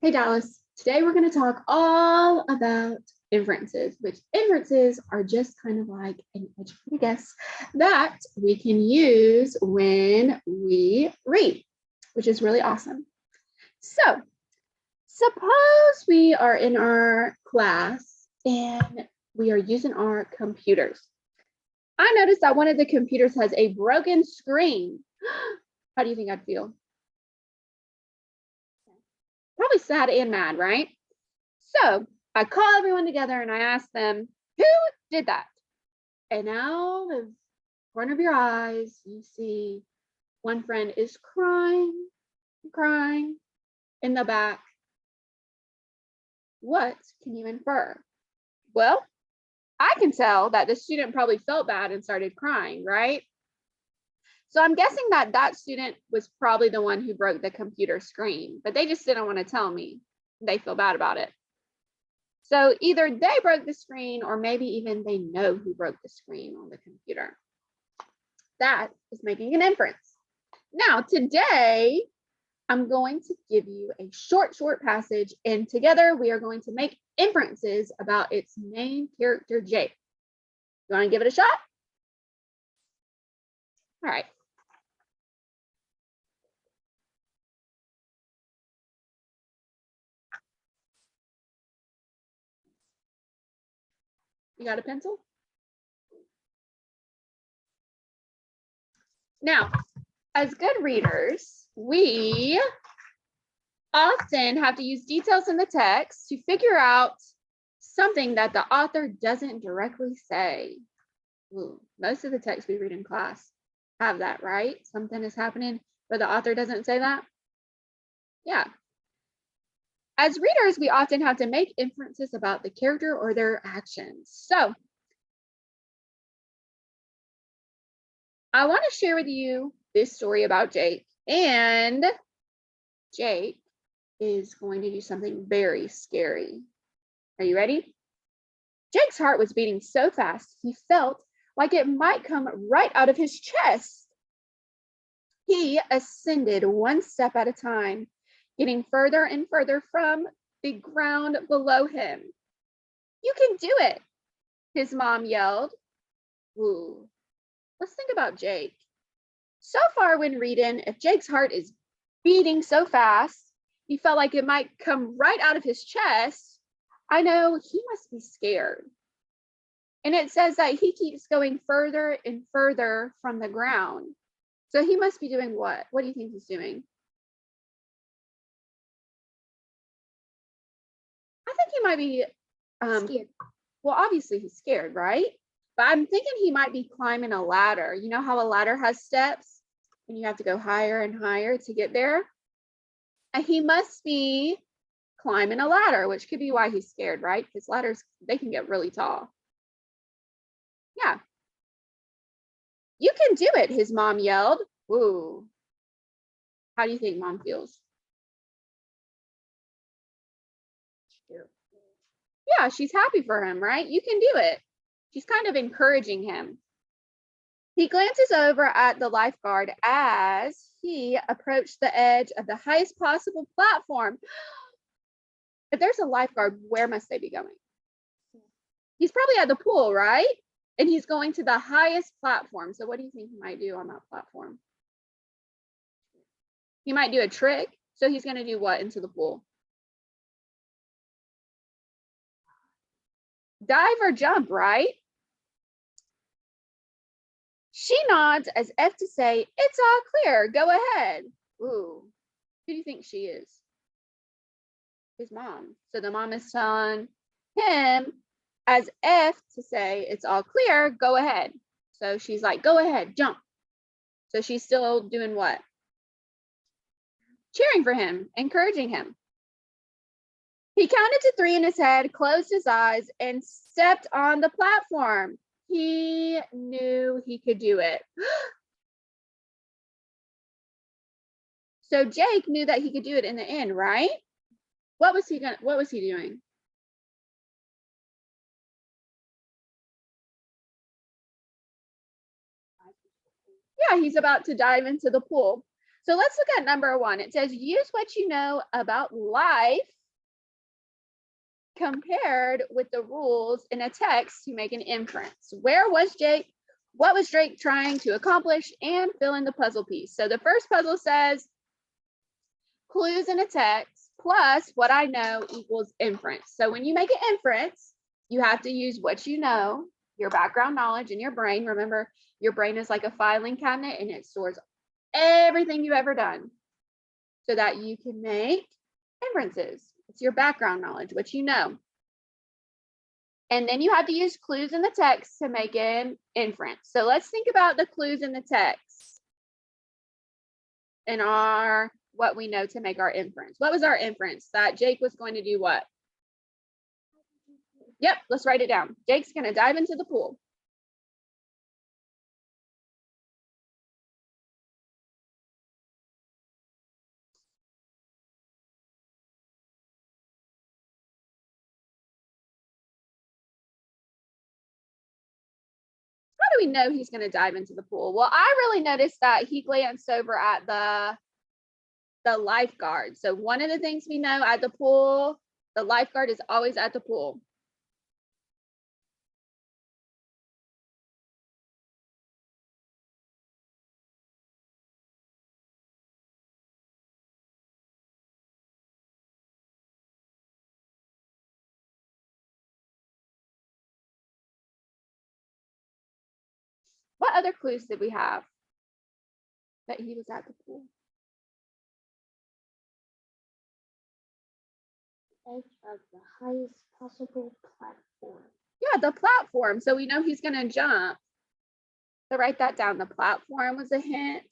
Hey Dallas, today we're going to talk all about inferences, which inferences are just kind of like an educated guess that we can use when we read, which is really awesome. So suppose we are in our class and we are using our computers. I noticed that one of the computers has a broken screen. How do you think I'd feel? Probably sad and mad, right? So I call everyone together and I ask them, who did that? And out of the corner of your eyes, you see one friend is crying in the back. What can you infer? Well, I can tell that the student probably felt bad and started crying, right? So I'm guessing that that student was probably the one who broke the computer screen, but they just didn't want to tell me. They feel bad about it. So either they broke the screen or maybe even they know who broke the screen on the computer. That is making an inference. Now, today, I'm going to give you a short passage, and together we are going to make inferences about its main character, Jake. You want to give it a shot? All right. You got a pencil? Now, as good readers, we often have to use details in the text to figure out something that the author doesn't directly say. Ooh, most of the texts we read in class have that, right? Something is happening, but the author doesn't say that. Yeah. As readers, we often have to make inferences about the character or their actions. So I want to share with you this story about Jake. And Jake is going to do something very scary. Are you ready? Jake's heart was beating so fast, he felt like it might come right out of his chest. He ascended one step at a time, getting further and further from the ground below him. You can do it, his mom yelled. Ooh, let's think about Jake. So far when reading, if Jake's heart is beating so fast, he felt like it might come right out of his chest, I know he must be scared. And it says that he keeps going further and further from the ground. So he must be doing what? What do you think he's doing? I think he might be scared. Well, obviously he's scared, right? But I'm thinking he might be climbing a ladder. You know how a ladder has steps and you have to go higher and higher to get there? And he must be climbing a ladder, which could be why he's scared, right? Because ladders, they can get really tall. Yeah. You can do it, his mom yelled. Ooh. How do you think mom feels? Yeah, she's happy for him, right? You can do it. She's kind of encouraging him. He glances over at the lifeguard as he approached the edge of the highest possible platform. If there's a lifeguard, where must they be going? He's probably at the pool, right? And he's going to the highest platform. So what do you think he might do on that platform? He might do a trick. So he's going to do what into the pool? Dive or jump, right? She nods as if to say, it's all clear, go ahead. Ooh, who do you think she is? His mom. So the mom is telling him as if to say, it's all clear, go ahead. So she's like, go ahead, jump. So she's still doing what? Cheering for him, encouraging him. He counted to 3 in his head, closed his eyes, and stepped on the platform. He knew he could do it. So Jake knew that he could do it in the end, right? What was he doing? Yeah, he's about to dive into the pool. So let's look at number 1. It says, use what you know about life compared with the rules in a text to make an inference. Where was Jake? What was Drake trying to accomplish? And fill in the puzzle piece. So the first puzzle says clues in a text plus what I know equals inference. So when you make an inference, you have to use what you know, your background knowledge in your brain. Remember, your brain is like a filing cabinet and it stores everything you've ever done so that you can make inferences. It's your background knowledge, what you know. And then you have to use clues in the text to make an inference. So let's think about the clues in the text and what we know to make our inference. What was our inference? That Jake was going to do what? Yep, let's write it down. Jake's going to dive into the pool. How do we know he's going to dive into the pool? Well, I really noticed that he glanced over at the lifeguard. So one of the things we know at the pool, the lifeguard is always at the pool. What other clues did we have that he was at the pool? Edge of the highest possible platform. Yeah, the platform. So we know he's going to jump. So write that down. The platform was a hint.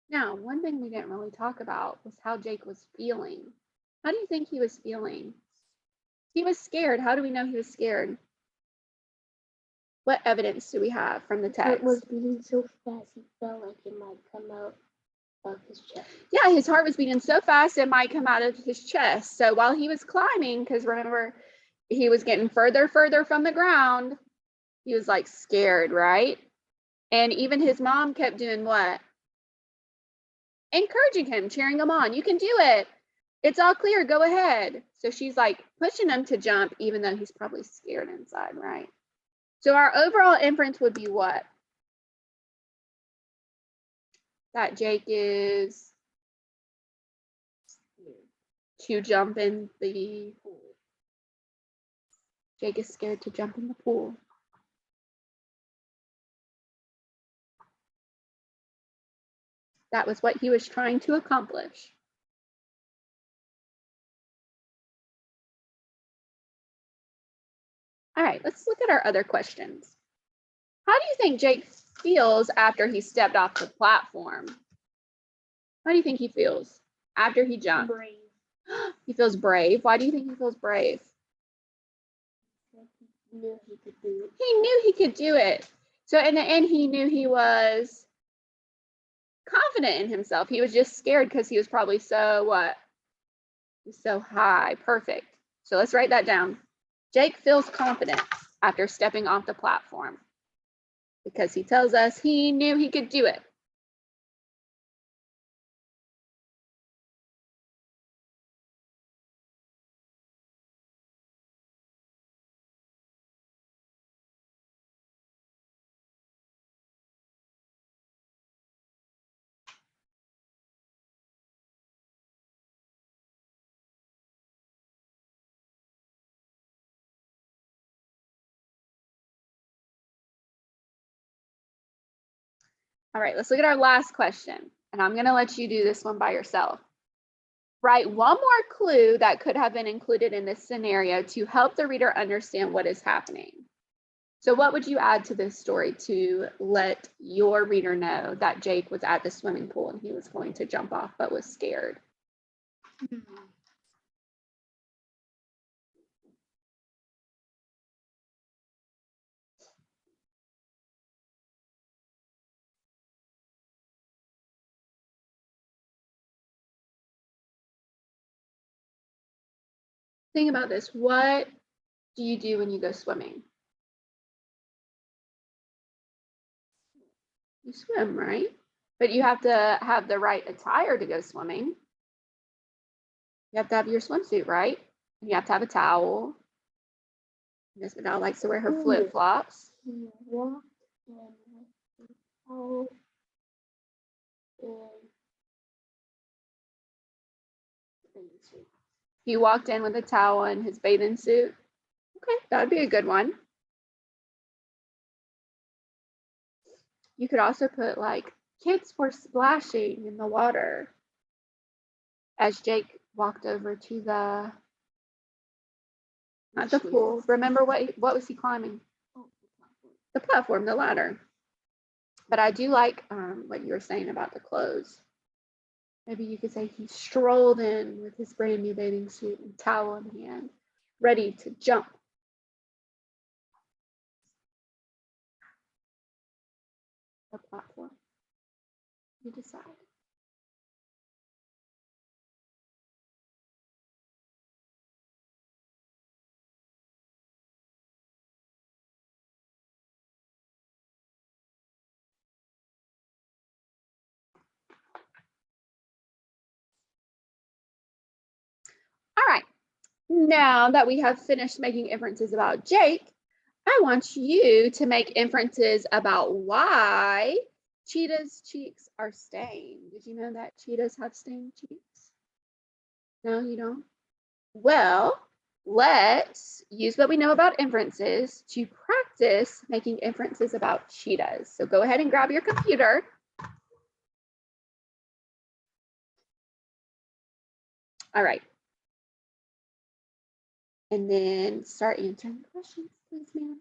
Now, one thing we didn't really talk about was how Jake was feeling. How do you think he was feeling? He was scared. How do we know he was scared? What evidence do we have from the text? It was beating so fast he felt like it might come out of his chest. Yeah, his heart was beating so fast it might come out of his chest. So while he was climbing, because remember, he was getting further from the ground, he was like scared, right? And even his mom kept doing what? Encouraging him, cheering him on. You can do it. It's all clear. Go ahead. So she's like pushing him to jump, even though he's probably scared inside, right? So our overall inference would be what? That Jake is to jump in the pool. Jake is scared to jump in the pool. That was what he was trying to accomplish. All right, let's look at our other questions. How do you think Jake feels after he stepped off the platform? How do you think he feels after he jumped? Brave. He feels brave. Why do you think he feels brave? He knew he could do it. He knew he could do it. So in the end, he knew he was confident in himself. He was just scared because he was probably so what? So high. Perfect. So let's write that down. Jake feels confident after stepping off the platform because he tells us he knew he could do it. All right, let's look at our last question. And I'm going to let you do this one by yourself. Write one more clue that could have been included in this scenario to help the reader understand what is happening. So what would you add to this story to let your reader know that Jake was at the swimming pool and he was going to jump off but was scared? think about this. What do you do when you go swimming? You swim, right? But you have to have the right attire to go swimming. You have to have your swimsuit, right? And you have to have a towel. Miss Vidal likes to wear her flip-flops. He walked in with the towel and bathing suit. He walked in with a towel and his bathing suit. Okay, that would be a good one. You could also put like kids were splashing in the water as Jake walked over to the, not the pool. Remember what was he climbing? Oh, The platform, the ladder. But I do like what you were saying about the clothes. Maybe you could say he strolled in with his brand new bathing suit and towel in hand, ready to jump. The platform. You decide. All right. Now that we have finished making inferences about Jake, I want you to make inferences about why cheetah's cheeks are stained. Did you know that cheetahs have stained cheeks? No, you don't? Well, let's use what we know about inferences to practice making inferences about cheetahs. So go ahead and grab your computer. All right. And then start answering questions, please, ma'am.